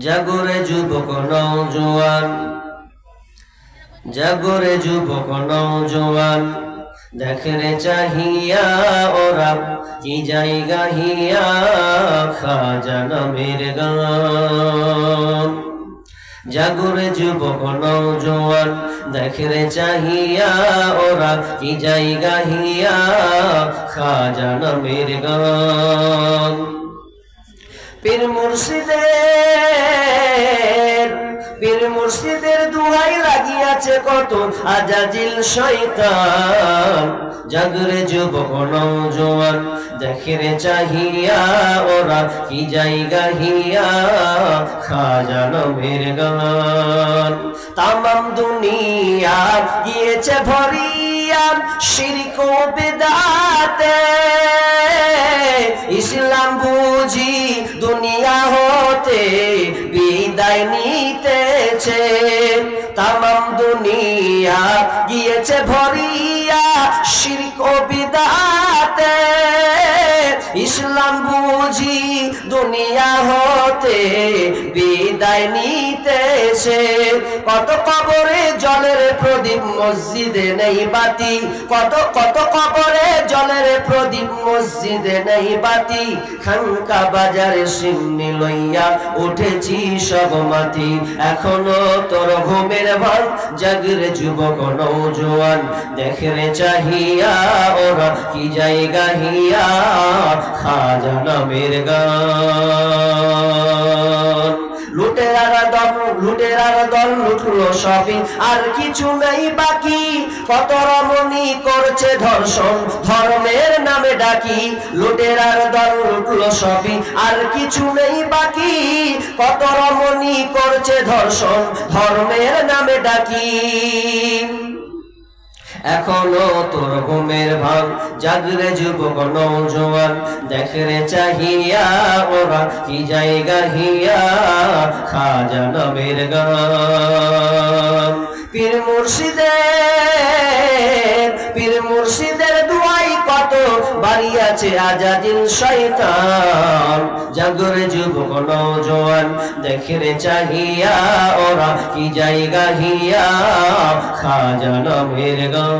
জাগরে যুবক নওজোয়ান, জাগরে যুবক নওজোয়ান, দেখরে চাহিয়া ওরা কি জায়গা হিয়া খাজা নামের গান। জাগরে যুবক নওজোয়ান, দেখরে চাহিয়া ওরা কি জায়গা হিয়া খাজা নামের গান। পীর মুর্শিদের দুহাই লাগিয়াছে কত আজাজিল শয়তান। জাগরে যুবক নওজোয়ান, দেখরে চাহিয়া ওরা কি জায়গা হিয়া খাজা নামের গান। তামাম দুনিয়া গিয়েছে ভরিয়া শিরক ও বিদআতে, ইসলাম বুঝি দুনিয়া হতে বিদায় নিতেছে। তামাম দুনিয়া গিয়েছে ভরিয়া শিরক ও বিদআতে, ইসলাম বুঝি দুনিয়া হতে বিদায় নিতেছে। কত কবরে জলের প্রদীপ মসজিদে নেই বাতি, কত কত কবরে জলের প্রদীপ মসজিদে নেই বাতি। খানকা বাজারে সিন্নি লইয়া উঠেছি সব মাটি, এখনো তোর ঘুমের ভান। জাগরে যুবক নওজোয়ান, দেখরে চাহিয়া ওরা কি জায়গা হিয়া খাজা নামের গান। লুটেরার দল লুটলো সবই, আর কিছু নেই বাকি। কত রমণী করছে ধর্ষণ, ধর্মের নামে ডাকি। লুটেরার দল লুটলো সবই, আর কিছু নেই বাকি। কত রমণী করছে ধর্ষণ, ধর্মের নামে ডাকি। এখনো তোর ঘুমের ভাঙ। জাগরে যুবক নওজোয়ান, দেখরে চাহিয়া ওরা কি জায়গা হিয়া খাজা নামের গান। পীর মুর্শিদের দুয়াই কত বাড়িয়াছে আজাদিল শয়তান। জাগরে যুবক নওজোয়ান, দেখরে চাহিয়া ওরা কি জায়গা হিয়া খাজা নামের গান।